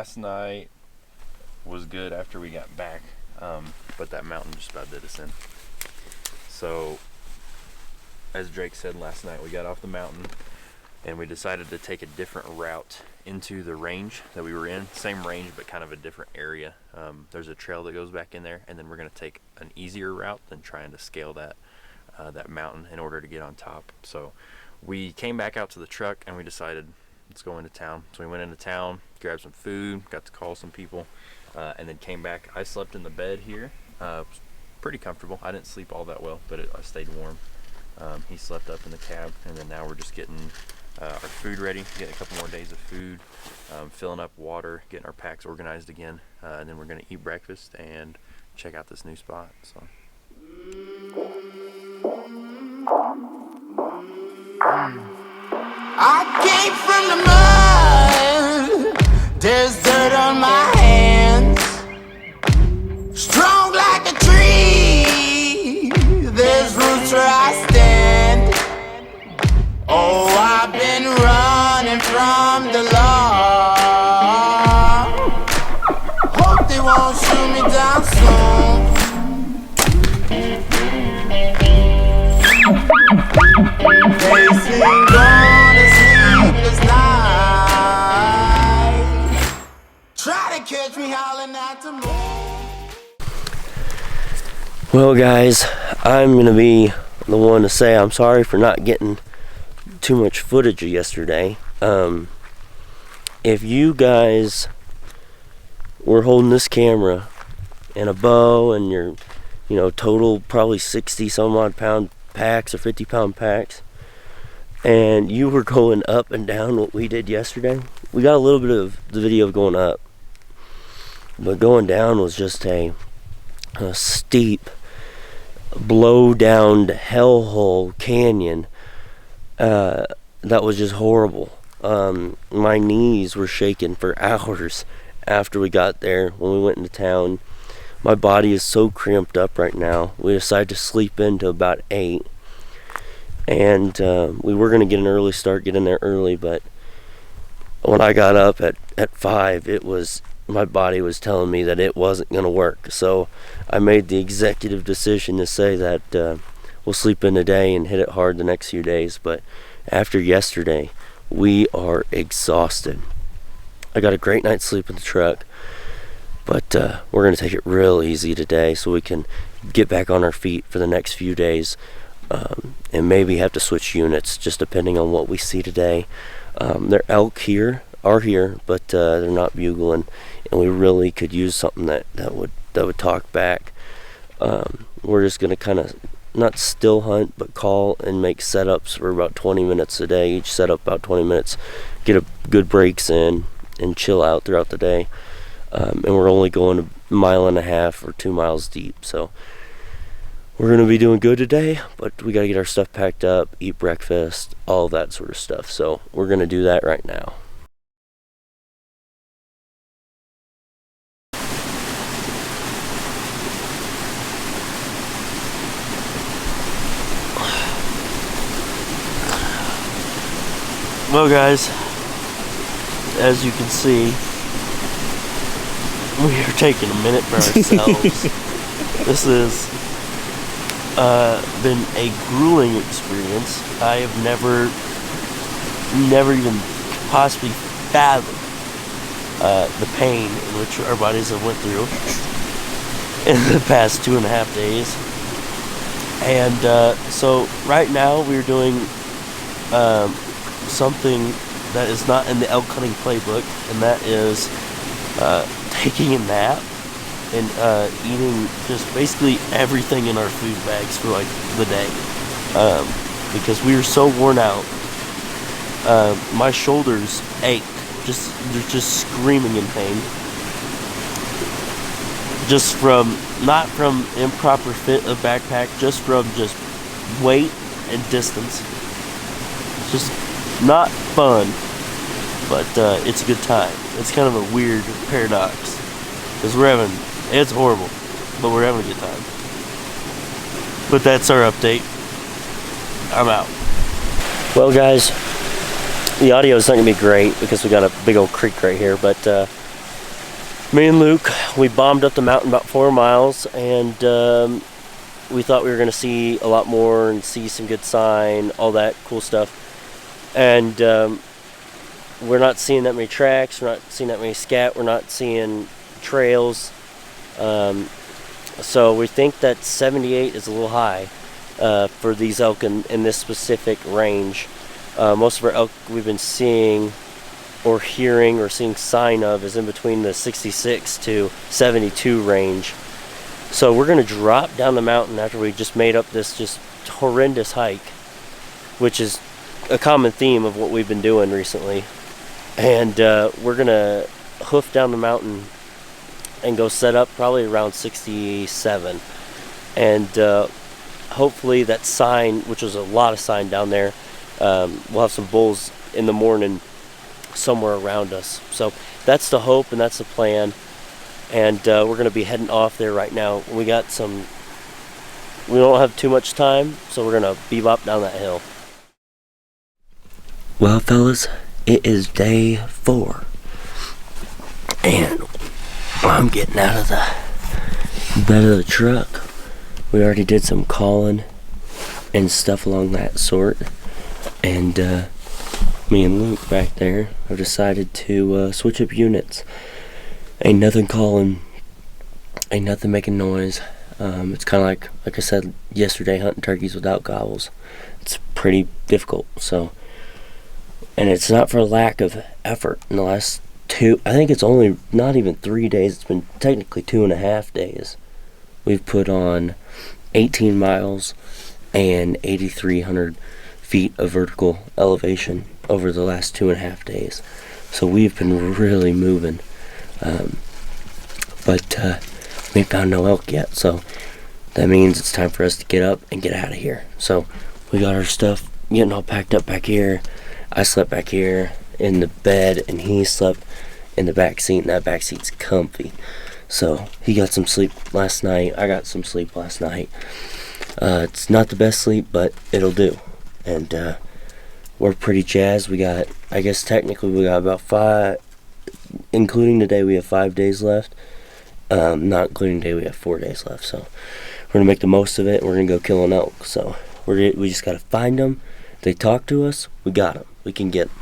last night was good after we got back, but that mountain just about did us in. So, as Drake said last night, we got off the mountain and we decided to take a different route into the range that we were in. Same range, but kind of a different area. There's a trail that goes back in there, and then we're going to take an easier route than trying to scale that mountain in order to get on top. So we came back out to the truck and we decided, let's go into town. So we went into town, grabbed some food, got to call some people, and then came back. I slept in the bed here. It was pretty comfortable. I didn't sleep all that well, but I stayed warm. He slept up in the cab, and then now we're just getting our food ready, getting a couple more days of food, filling up water, getting our packs organized again, and then we're going to eat breakfast and check out this new spot. So. I came from the mud, there's dirt on my hands, strong like a tree, there's roots where I stand. Oh, I've been running from the law, hope they won't shoot me down soon. They sing on a sleepless night, try to catch me howling at the moon. Well guys, I'm gonna be the one to say I'm sorry for not getting too much footage of yesterday. If you guys were holding this camera and a bow and your, total probably 60 some odd pound packs or 50 pound packs, and you were going up and down what we did yesterday, we got a little bit of the video going up, but going down was just a steep blow down hellhole canyon that was just horrible. My knees were shaking for hours after we got there. When we went into town, my body is so cramped up right now. We decided to sleep into about 8, and we were going to get an early start, get in there early, but when I got up at 5, my body was telling me that it wasn't going to work. So I made the executive decision to say that we'll sleep in today and hit it hard the next few days. But after yesterday, we are exhausted. I got a great night's sleep in the truck, but we're going to take it real easy today so we can get back on our feet for the next few days, and maybe have to switch units just depending on what we see today. Their elk are here, but they're not bugling, and we really could use something that would talk back. We're just going to kind of not still hunt, but call and make setups for about 20 minutes a day. Each setup about 20 minutes, get a good breaks in and chill out throughout the day. And we're only going a mile and a half or 2 miles deep, so we're going to be doing good today, but we got to get our stuff packed up, eat breakfast, all that sort of stuff. So we're going to do that right now. Well guys, as you can see, we are taking a minute for ourselves. This has been a grueling experience. I have never even possibly fathomed the pain in which our bodies have went through in the past 2.5 days. And so right now we're doing something that is not in the elk hunting playbook, and that is taking a nap and eating just basically everything in our food bags for like the day, because we were so worn out. My shoulders ached, they're just screaming in pain, just from not from improper fit of backpack, just from just weight and distance. Just not fun, but it's a good time. It's kind of a weird paradox, because it's horrible, but we're having a good time. But that's our update. I'm out. Well guys, the audio is not going to be great because we got a big old creek right here, but Me and Luke, we bombed up the mountain about 4 miles, and we thought we were going to see a lot more and see some good sign, all that cool stuff. And we're not seeing that many tracks, we're not seeing that many scat, we're not seeing trails. So we think that 78 is a little high for these elk in this specific range. Most of our elk we've been seeing or hearing or seeing sign of is in between the 66 to 72 range. So we're going to drop down the mountain after we just made up this just horrendous hike, which is a common theme of what we've been doing recently. And we're going to hoof down the mountain and go set up probably around 67. And hopefully that sign, which was a lot of sign down there, we'll have some bulls in the morning somewhere around us. So that's the hope and that's the plan. And we're going to be heading off there right now. We don't have too much time, so we're going to bebop down that hill. Well, fellas, it is day 4. And I'm getting out of the bed of the truck. We already did some calling and stuff along that sort. And me and Luke back there have decided to switch up units. Ain't nothing calling, ain't nothing making noise. It's kind of like I said yesterday, hunting turkeys without gobbles. It's pretty difficult. So, and it's not for lack of effort. In the last I think it's only not even 3 days. It's been technically 2.5 days. We've put on 18 miles and 8,300 feet of vertical elevation over the last 2.5 days. So we've been really moving. But we ain't found no elk yet, so that means it's time for us to get up and get out of here. So we got our stuff getting all packed up back here. I slept back here in the bed, and he slept in the back seat, and that back seat's comfy. So he got some sleep last night. I got some sleep last night. It's not the best sleep, but it'll do. And we're pretty jazzed. We got, I guess technically we got about 5, including today, we have 5 days left. Not including today, we have 4 days left. So we're gonna make the most of it. We're gonna go kill an elk. So we just gotta find them. If they talk to us, we got them. We can get them.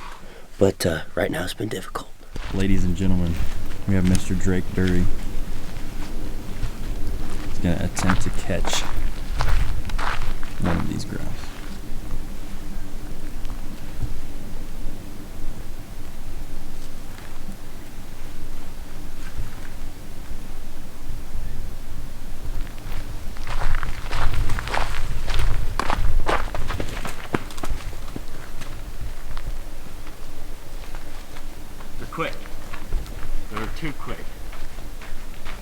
But right now it's been difficult. Ladies and gentlemen, we have Mr. Drake Dury. He's gonna attempt to catch one of these grouse. Quick. They're too quick.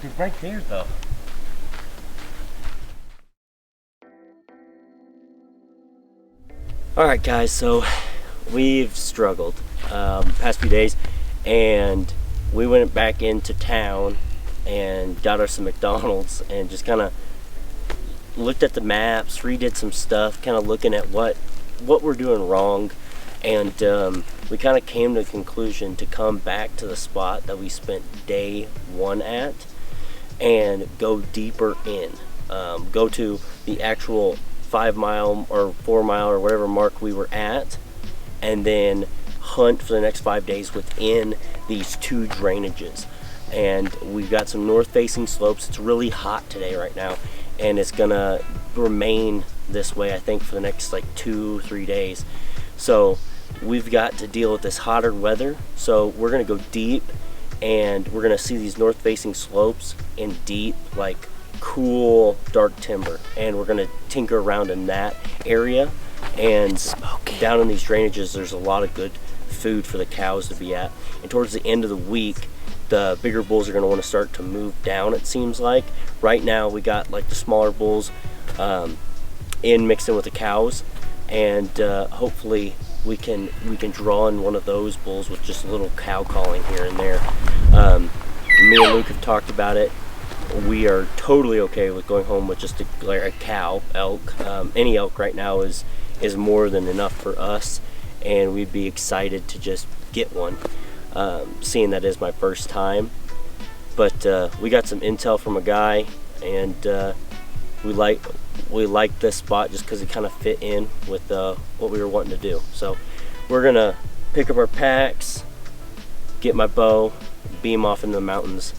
They're right there, though. Alright, guys, so we've struggled past few days, and we went back into town and got us some McDonald's and just kind of looked at the maps, redid some stuff, kind of looking at what we're doing wrong. And we kind of came to the conclusion to come back to the spot that we spent day 1 at and go deeper in. Go to the actual 5 mile or 4 mile or whatever mark we were at, and then hunt for the next 5 days within these 2 drainages. And we've got some north facing slopes. It's really hot today right now, and it's gonna remain this way I think for the next like 2-3 days. So we've got to deal with this hotter weather. So we're gonna go deep, and we're gonna see these north facing slopes in deep, like cool dark timber, and we're gonna tinker around in that area. And down in these drainages there's a lot of good food for the cows to be at. And towards the end of the week, the bigger bulls are going to want to start to move down, it seems like. Right now we got like the smaller bulls mixed in with the cows, and hopefully we can draw in one of those bulls with just a little cow calling here and there. Me and Luke have talked about it. We are totally okay with going home with just a cow, elk. Any elk right now is more than enough for us, and we'd be excited to just get one. Seeing that is my first time, but we got some intel from a guy, and we like this spot just because it kind of fit in with what we were wanting to do. So we're gonna pick up our packs, get my bow, beam off into the mountains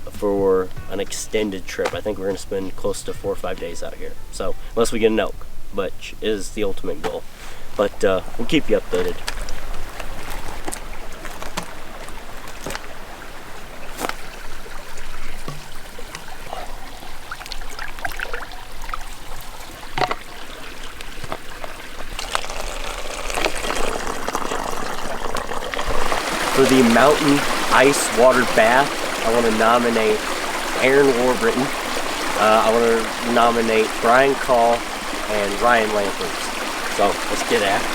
for an extended trip. I think we're gonna spend close to 4 or 5 days out here. So unless we get an elk, which is the ultimate goal. But we'll keep you updated. For the mountain ice water bath, I want to nominate Aaron Warburton. I want to nominate Brian Call and Ryan Lampers. So let's get at it.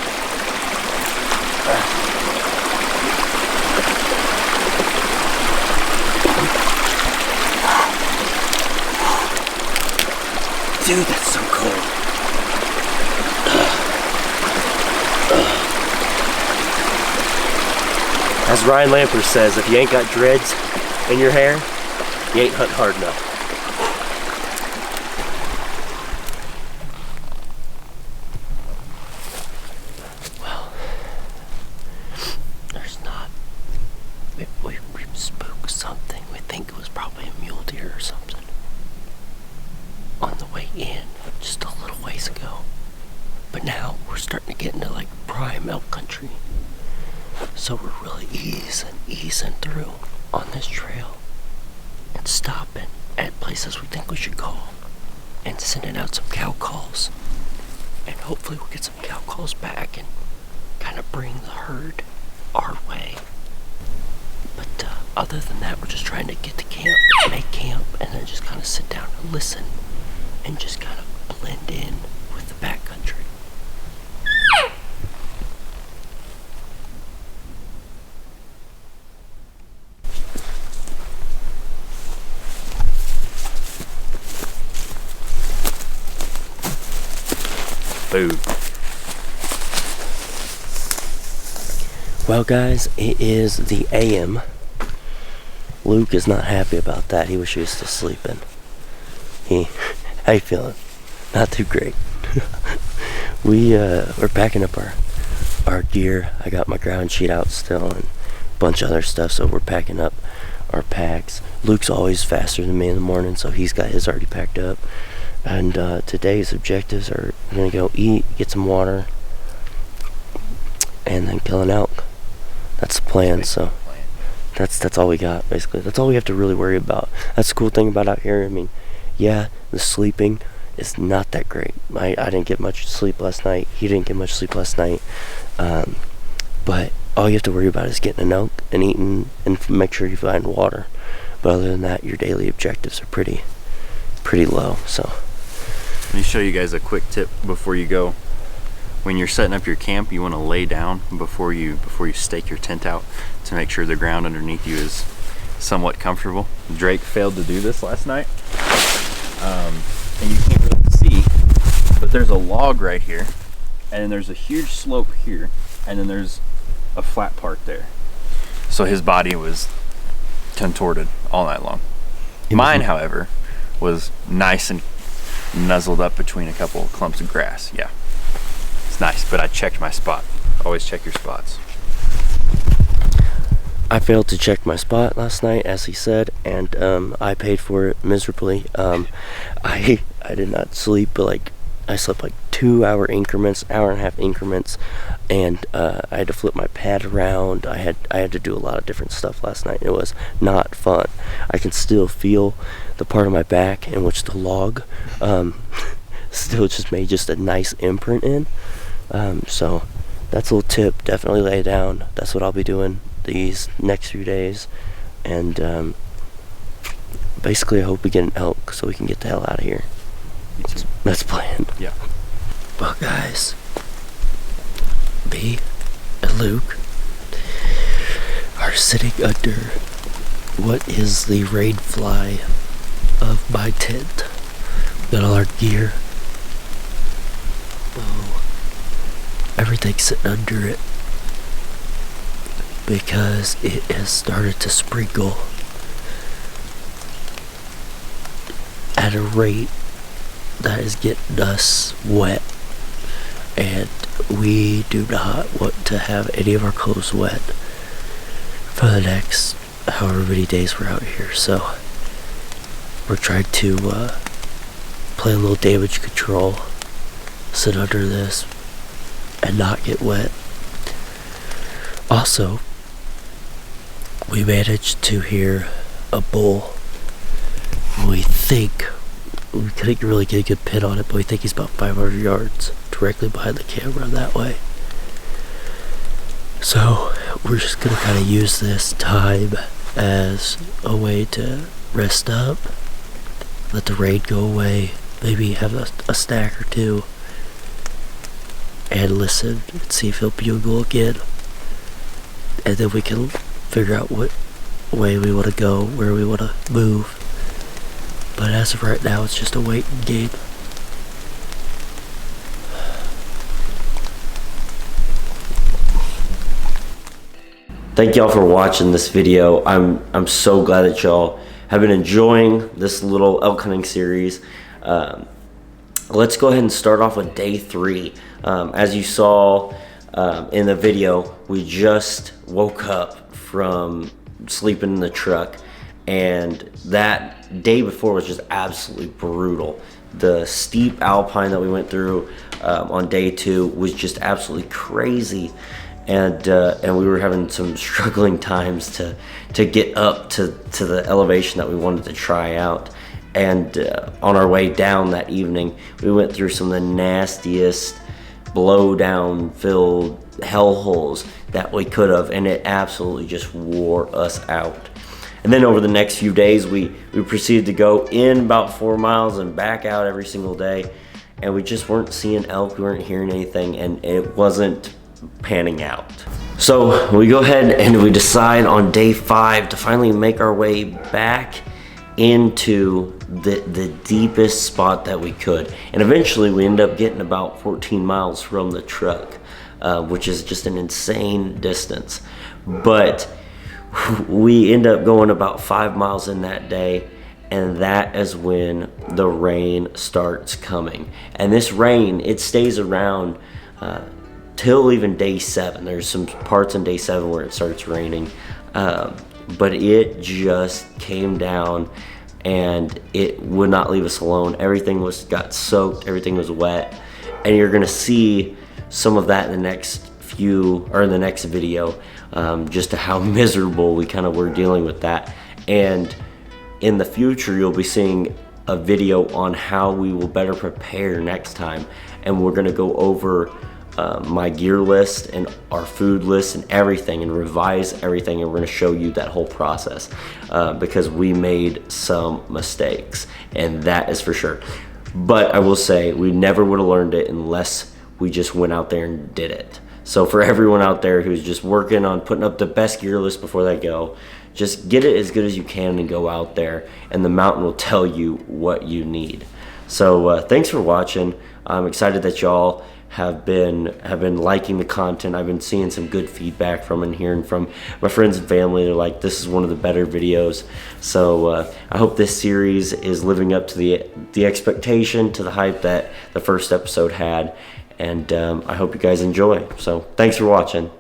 Dude, that's so cold. As Ryan Lampers says, if you ain't got dreads in your hair, you ain't hunting hard enough. Well, there's not. We spooked something. We think it was probably a mule deer or something on the way in, just a little ways ago. But now we're starting to get into like prime elk country. So we're really easing through on this trail and stopping at places we think we should call and sending out some cow calls. And hopefully we'll get some cow calls back and kind of bring the herd our way. But other than that, we're just trying to get to camp, make camp, and then just kind of sit down and listen and just kind of blend in with the backcountry. Food. Well guys, it is the AM. Luke is not happy about that. He wishes he was still sleeping. How you feeling? Not too great. We're packing up our gear. I got my ground sheet out still and a bunch of other stuff, so we're packing up our packs. Luke's always faster than me in the morning, so he's got his already packed up. And today's objectives are we're gonna go eat, get some water, and then kill an elk. That's the plan. So that's all we got basically. That's all we have to really worry about. That's the cool thing about out here. I mean, yeah, the sleeping is not that great. I didn't get much sleep last night. He didn't get much sleep last night. But all you have to worry about is getting an elk and eating and make sure you find water. But other than that, your daily objectives are pretty low. So let me show you guys a quick tip before you go. When you're setting up your camp, you want to lay down before you stake your tent out to make sure the ground underneath you is somewhat comfortable. Drake failed to do this last night, and you can't really see, but there's a log right here, and then there's a huge slope here, and then there's a flat part there. So his body was contorted all night long. Mine, however, was nice and nuzzled up between a couple of clumps of grass. Yeah, it's nice, but I checked my spot. Always check your spots. I failed to check my spot last night, as he said, and I paid for it miserably. I did not sleep, but like I slept like 2-hour increments, hour and a half increments, and I had to flip my pad around. I had to do a lot of different stuff last night. It was not fun. I can still feel the part of my back in which the log still just made just a nice imprint in. So that's a little tip. Definitely lay down. That's what I'll be doing these next few days, and basically I hope we get an elk so we can get the hell out of here. That's planned. Yeah. Well guys, B and Luke are sitting under what is the rain fly of my tent. Got all our gear. Oh, everything's sitting under it because it has started to sprinkle at a rate that is getting us wet, and we do not want to have any of our clothes wet for the next however many days we're out here. So we're trying to play a little damage control, sit under this and not get wet. Also, we managed to hear a bull. We couldn't really get a good pin on it, but we think he's about 500 yards directly behind the camera that way. So we're just gonna kind of use this time as a way to rest up, let the rain go away, maybe have a snack or two, and listen and see if he'll bugle again. And then we can figure out what way we want to go, where we want to move. But as of right now, it's just a waiting game. Thank y'all for watching this video. I'm so glad that y'all have been enjoying this little elk hunting series. Let's go ahead and start off with day 3. As you saw in the video, we just woke up from sleeping in the truck, and that day before was just absolutely brutal. The steep alpine that we went through on day 2 was just absolutely crazy, and we were having some struggling times to get up to the elevation that we wanted to try out. And on our way down that evening, we went through some of the nastiest blow-down filled hellholes that we could have, and it absolutely just wore us out. And then over the next few days, we proceeded to go in about 4 miles and back out every single day, and we just weren't seeing elk, we weren't hearing anything, and it wasn't panning out. So we go ahead and we decide on day 5 to finally make our way back into the deepest spot that we could, and eventually we end up getting about 14 miles from the truck, which is just an insane distance. But we end up going about 5 miles in that day, and that is when the rain starts coming. And this rain, it stays around till even day 7. There's some parts in day 7 where it starts raining, but it just came down and it would not leave us alone. Everything got soaked, everything was wet, and you're gonna see some of that in the next video, just to how miserable we kind of were dealing with that. And in the future, you'll be seeing a video on how we will better prepare next time, and we're gonna go over my gear list and our food list and everything, and revise everything, and we're going to show you that whole process, because we made some mistakes, and that is for sure. But I will say, we never would have learned it unless we just went out there and did it. So for everyone out there who's just working on putting up the best gear list before they go, just get it as good as you can and go out there, and the mountain will tell you what you need. So thanks for watching. I'm excited that y'all have been liking the content. I've been seeing some good feedback from and hearing from my friends and family. They're like, this is one of the better videos. So I hope this series is living up to the expectation, to the hype that the first episode had, and I hope you guys enjoy. So thanks for watching.